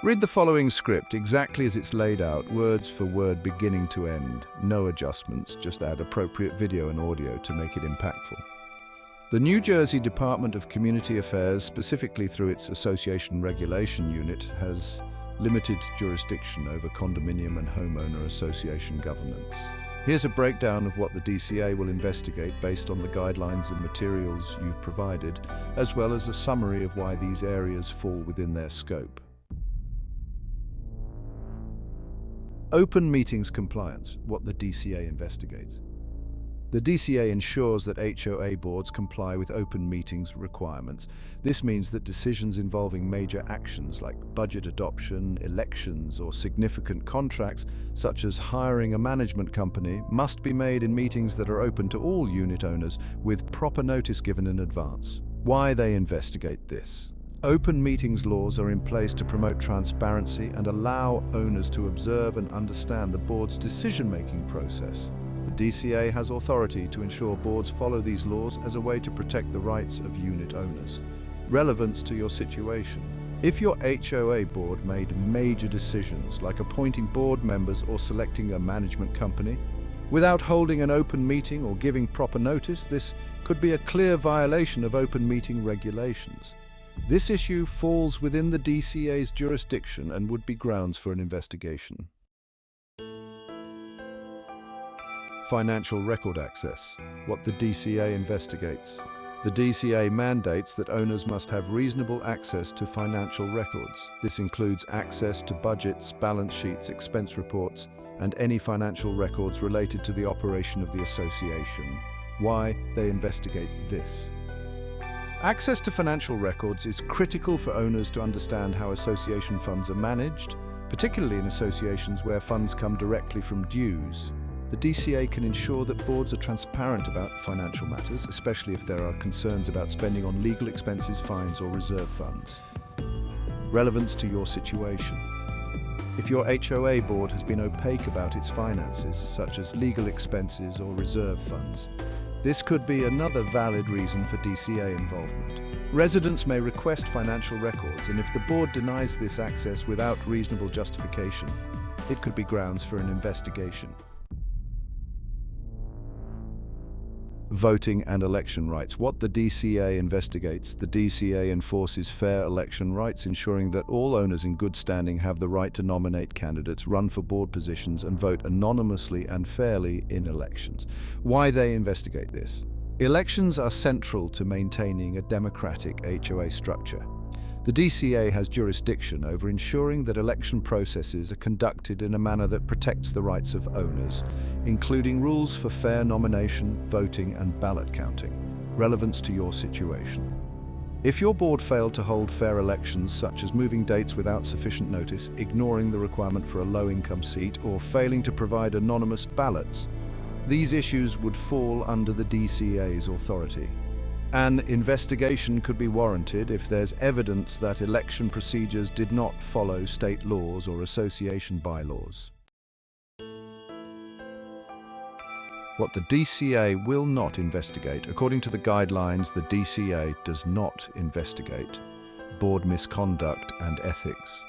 Read the following script exactly as it's laid out, word for word, beginning to end. No adjustments, just add appropriate video and audio to make it impactful. The New Jersey Department of Community Affairs, specifically through its Association Regulation Unit, has limited jurisdiction over condominium and homeowner association governance. Here's a breakdown of what the DCA will investigate based on the guidelines and materials you've provided, as well as a summary of why these areas fall within their scope. Open meetings compliance, what the DCA investigates. The DCA ensures that HOA boards comply with open meetings requirements. This means that decisions involving major actions like budget adoption, elections, or significant contracts, such as hiring a management company, must be made in meetings that are open to all unit owners with proper notice given in advance. Why they investigate this? Open meetings laws are in place to promote transparency and allow owners to observe and understand the board's decision-making process. The DCA has authority to ensure boards follow these laws as a way to protect the rights of unit owners. Relevance to your situation. If your HOA board made major decisions like appointing board members or selecting a management company, without holding an open meeting or giving proper notice, this could be a clear violation of open meeting regulations. This issue falls within the DCA's jurisdiction and would be grounds for an investigation. Financial record access, what the DCA investigates. The DCA mandates that owners must have reasonable access to financial records. This includes access to budgets, balance sheets, expense reports, and any financial records related to the operation of the association. Why they investigate this? Access to financial records is critical for owners to understand how association funds are managed, particularly in associations where funds come directly from dues. The DCA can ensure that boards are transparent about financial matters, especially if there are concerns about spending on legal expenses, fines, or reserve funds. Relevance to your situation. If your HOA board has been opaque about its finances, such as legal expenses or reserve funds, this could be another valid reason for DCA involvement. Residents may request financial records, and if the board denies this access without reasonable justification, it could be grounds for an investigation. Voting and election rights. What the DCA investigates. The DCA enforces fair election rights, ensuring that all owners in good standing have the right to nominate candidates, run for board positions, and vote anonymously and fairly in elections. Why they investigate this? Elections are central to maintaining a democratic HOA structure. The DCA has jurisdiction over ensuring that election processes are conducted in a manner that protects the rights of owners, including rules for fair nomination, voting, and ballot counting. Relevance to your situation. If your board failed to hold fair elections, such as moving dates without sufficient notice, ignoring the requirement for a low-income seat, or failing to provide anonymous ballots, these issues would fall under the DCA's authority. An investigation could be warranted if there's evidence that election procedures did not follow state laws or association bylaws. What the DCA will not investigate. According to the guidelines, the DCA does not investigate board misconduct and ethics.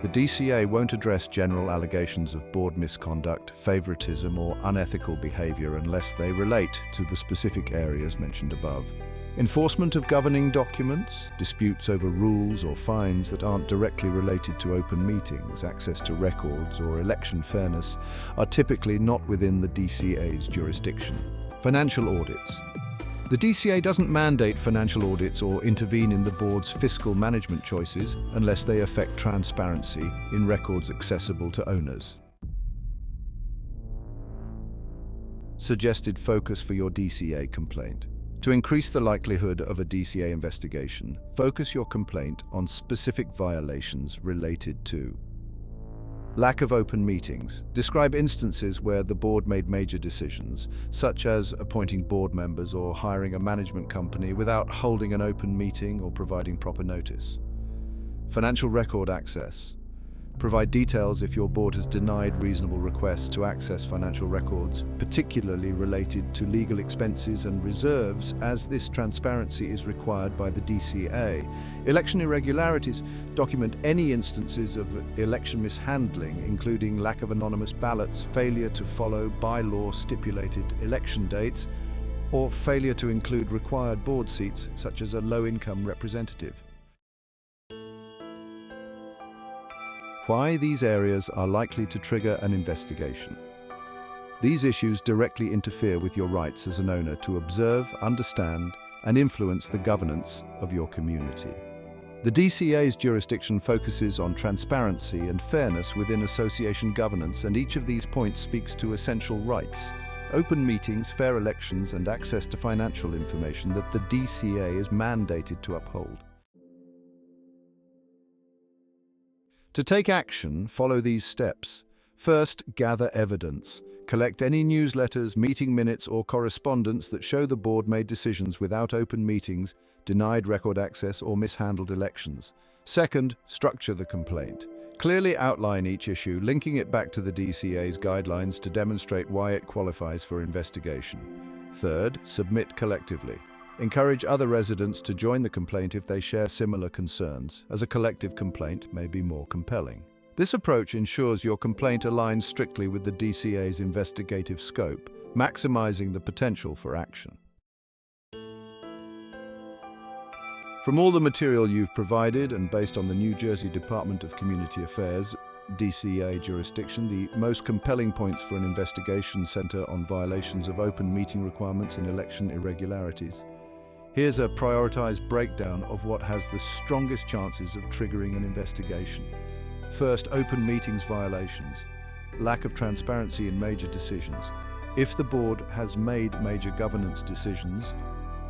The DCA won't address general allegations of board misconduct, favoritism, or unethical behavior unless they relate to the specific areas mentioned above. Enforcement of governing documents, disputes over rules or fines that aren't directly related to open meetings, access to records, or election fairness are typically not within the DCA's jurisdiction. Financial audits. The DCA doesn't mandate financial audits or intervene in the board's fiscal management choices unless they affect transparency in records accessible to owners. Suggested focus for your DCA complaint. To increase the likelihood of a DCA investigation, focus your complaint on specific violations related to lack of open meetings. Describe instances where the board made major decisions, such as appointing board members or hiring a management company without holding an open meeting or providing proper notice. Financial record access. Provide details if your board has denied reasonable requests to access financial records, particularly related to legal expenses and reserves, as this transparency is required by the DCA. Election irregularities: document any instances of election mishandling, including lack of anonymous ballots, failure to follow by-law stipulated election dates, or failure to include required board seats, such as a low-income representative. Why these areas are likely to trigger an investigation. These issues directly interfere with your rights as an owner to observe, understand, and influence the governance of your community. The DCA's jurisdiction focuses on transparency and fairness within association governance, and each of these points speaks to essential rights: open meetings, fair elections, and access to financial information that the DCA is mandated to uphold. To take action, follow these steps. First, gather evidence. Collect any newsletters, meeting minutes, or correspondence that show the board made decisions without open meetings, denied record access, or mishandled elections. Second, structure the complaint. Clearly outline each issue, linking it back to the DCA's guidelines to demonstrate why it qualifies for investigation. Third, submit collectively. Encourage other residents to join the complaint if they share similar concerns, as a collective complaint may be more compelling. This approach ensures your complaint aligns strictly with the DCA's investigative scope, maximizing the potential for action. From all the material you've provided, and based on the New Jersey Department of Community Affairs DCA jurisdiction, the most compelling points for an investigation center on violations of open meeting requirements and election irregularities. Here's a prioritized breakdown of what has the strongest chances of triggering an investigation. First, open meetings violations. Lack of transparency in major decisions. If the board has made major governance decisions,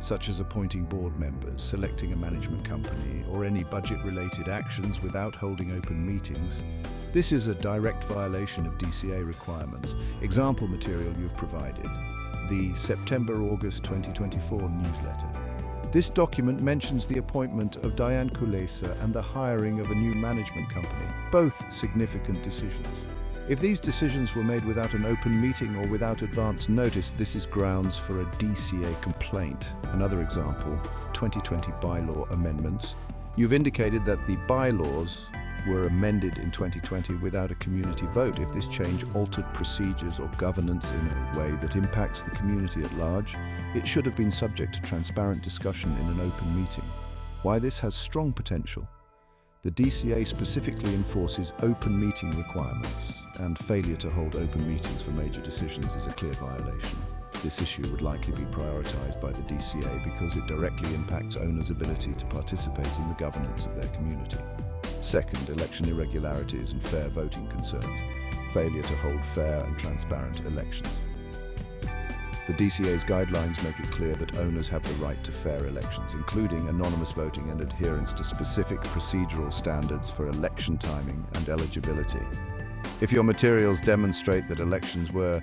such as appointing board members, selecting a management company, or any budget-related actions without holding open meetings, this is a direct violation of DCA requirements. Example material you've provided: the September-August 2024 newsletter. This document mentions the appointment of Diane Kulesa and the hiring of a new management company, both significant decisions. If these decisions were made without an open meeting or without advance notice, this is grounds for a DCA complaint. Another example, 2020 bylaw amendments. You've indicated that the bylaws were amended in 2020 without a community vote. If this change altered procedures or governance in a way that impacts the community at large, it should have been subject to transparent discussion in an open meeting. Why this has strong potential? The DCA specifically enforces open meeting requirements, and failure to hold open meetings for major decisions is a clear violation. This issue would likely be prioritized by the DCA because it directly impacts owners' ability to participate in the governance of their community. Second, election irregularities and fair voting concerns. Failure to hold fair and transparent elections. The DCA's guidelines make it clear that owners have the right to fair elections, including anonymous voting and adherence to specific procedural standards for election timing and eligibility. If your materials demonstrate that elections were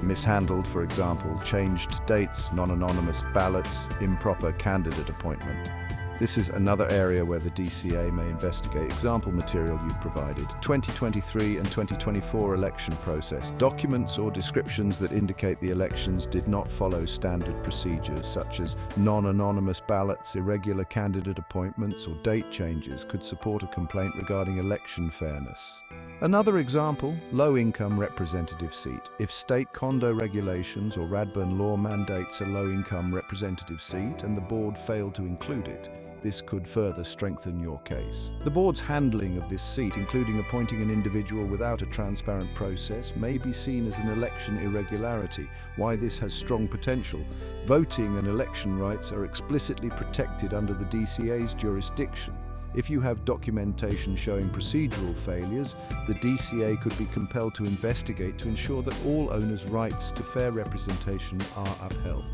mishandled, for example, changed dates, non-anonymous ballots, improper candidate appointment, this is another area where the DCA may investigate. Example material you've provided: 2023 and 2024 election process. Documents or descriptions that indicate the elections did not follow standard procedures, such as non-anonymous ballots, irregular candidate appointments, or date changes, could support a complaint regarding election fairness. Another example, low-income representative seat. If state condo regulations or Radburn law mandates a low-income representative seat and the board failed to include it, this could further strengthen your case. The board's handling of this seat, including appointing an individual without a transparent process, may be seen as an election irregularity. Why this has strong potential? Voting and election rights are explicitly protected under the DCA's jurisdiction. If you have documentation showing procedural failures, the DCA could be compelled to investigate to ensure that all owners' rights to fair representation are upheld.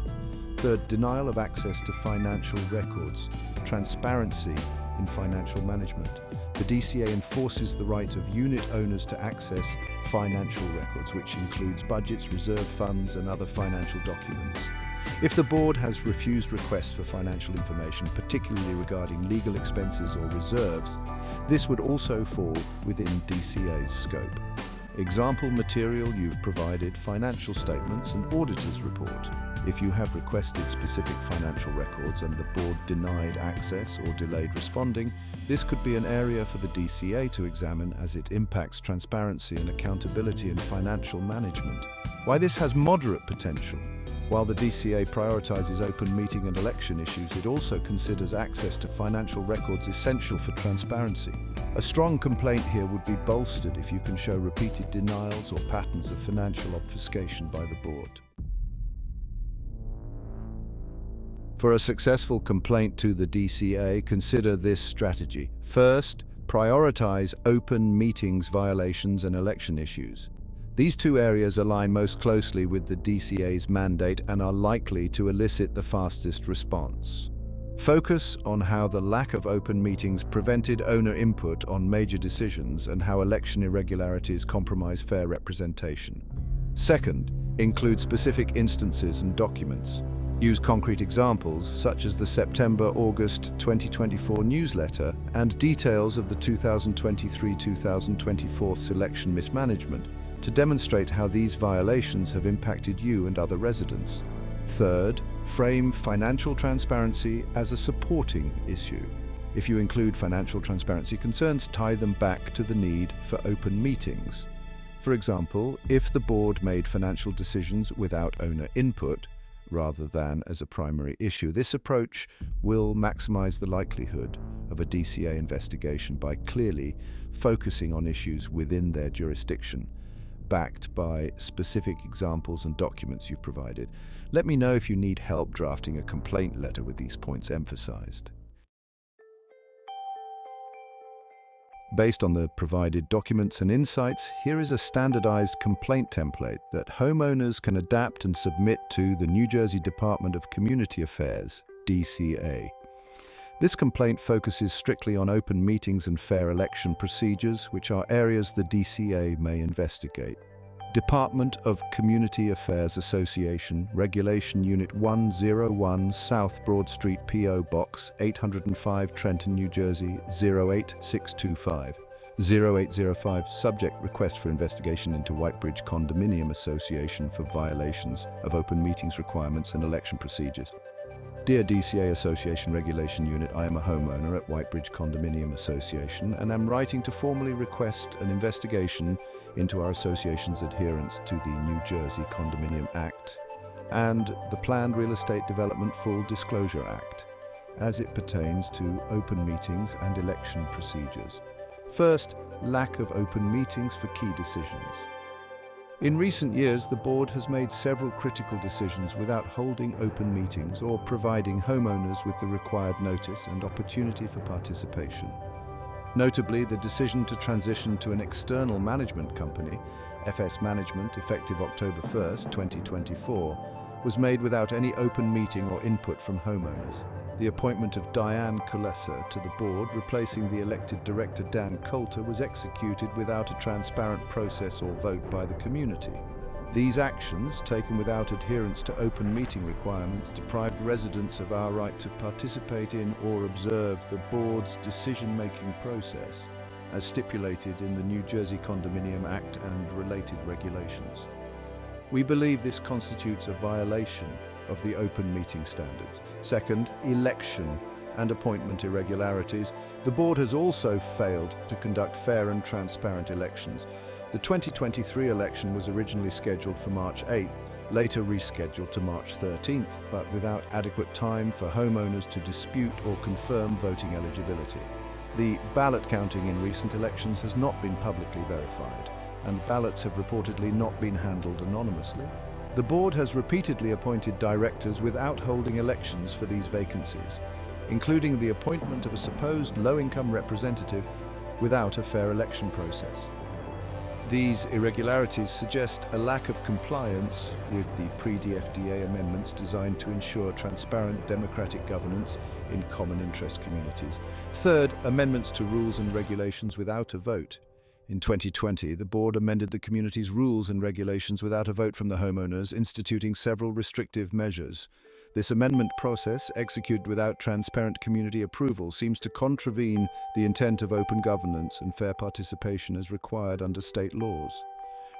Third, denial of access to financial records. Transparency in financial management. The DCA enforces the right of unit owners to access financial records, which includes budgets, reserve funds, and other financial documents. If the board has refused requests for financial information, particularly regarding legal expenses or reserves, this would also fall within DCA's scope. Example material: you've provided financial statements and auditor's report. If you have requested specific financial records and the board denied access or delayed responding, this could be an area for the DCA to examine, as it impacts transparency and accountability in financial management. Why this has moderate potential: while the DCA prioritizes open meeting and election issues, it also considers access to financial records essential for transparency. A strong complaint here would be bolstered if you can show repeated denials or patterns of financial obfuscation by the board. For a successful complaint to the DCA, consider this strategy. First, prioritize open meetings violations and election issues. These two areas align most closely with the DCA's mandate and are likely to elicit the fastest response. Focus on how the lack of open meetings prevented owner input on major decisions and how election irregularities compromise fair representation. Second, include specific instances and documents. Use concrete examples such as the September-August 2024 newsletter and details of the 2023-2024 election mismanagement to demonstrate how these violations have impacted you and other residents. Third, frame financial transparency as a supporting issue. If you include financial transparency concerns, tie them back to the need for open meetings. For example, if the board made financial decisions without owner input, rather than as a primary issue, this approach will maximize the likelihood of a DCA investigation by clearly focusing on issues within their jurisdiction, backed by specific examples and documents you've provided. Let me know if you need help drafting a complaint letter with these points emphasized. Based on the provided documents and insights, here is a standardized complaint template that homeowners can adapt and submit to the New Jersey Department of Community Affairs, DCA. This complaint focuses strictly on open meetings and fair election procedures, which are areas the DCA may investigate. Department of Community Affairs Association, Regulation Unit 101, South Broad Street, P.O. Box 805, Trenton, New Jersey 08625. 0805. Subject: request for investigation into Whitebridge Condominium Association for violations of open meetings requirements and election procedures. Dear DCA Association Regulation Unit, I am a homeowner at Whitebridge Condominium Association and am writing to formally request an investigation into our association's adherence to the New Jersey Condominium Act and the Planned Real Estate Development Full Disclosure Act as it pertains to open meetings and election procedures. First, lack of open meetings for key decisions. In recent years, the board has made several critical decisions without holding open meetings or providing homeowners with the required notice and opportunity for participation. Notably, the decision to transition to an external management company, FS Management, effective October 1st, 2024, was made without any open meeting or input from homeowners. The appointment of Diane Kulesser to the board, replacing the elected director Dan Coulter, was executed without a transparent process or vote by the community. These actions, taken without adherence to open meeting requirements, deprived residents of our right to participate in or observe the board's decision-making process, as stipulated in the New Jersey Condominium Act and related regulations. We believe this constitutes a violation of the open meeting standards. Second, election and appointment irregularities. The board has also failed to conduct fair and transparent elections. The 2023 election was originally scheduled for March 8th, later rescheduled to March 13th, but without adequate time for homeowners to dispute or confirm voting eligibility. The ballot counting in recent elections has not been publicly verified, and ballots have reportedly not been handled anonymously. The board has repeatedly appointed directors without holding elections for these vacancies, including the appointment of a supposed low-income representative without a fair election process. These irregularities suggest a lack of compliance with the PREDFDA amendments designed to ensure transparent democratic governance in common interest communities. Third, amendments to rules and regulations without a vote. In 2020, the board amended the community's rules and regulations without a vote from the homeowners, instituting several restrictive measures. This amendment process, executed without transparent community approval, seems to contravene the intent of open governance and fair participation as required under state laws.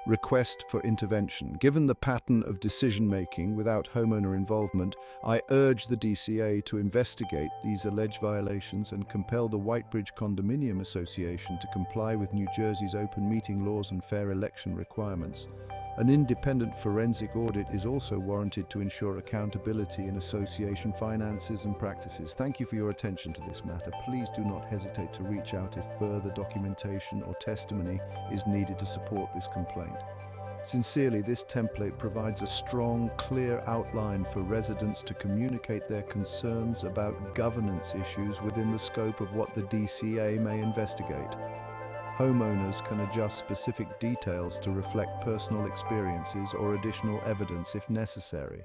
Request for intervention. Given the pattern of decision-making without homeowner involvement, I urge the DCA to investigate these alleged violations and compel the Whitebridge Condominium Association to comply with New Jersey's open meeting laws and fair election requirements. An independent forensic audit is also warranted to ensure accountability in association finances and practices. Thank you for your attention to this matter. Please do not hesitate to reach out if further documentation or testimony is needed to support this complaint. Sincerely, this template provides a strong, clear outline for residents to communicate their concerns about governance issues within the scope of what the DCA may investigate. Homeowners can adjust specific details to reflect personal experiences or additional evidence if necessary.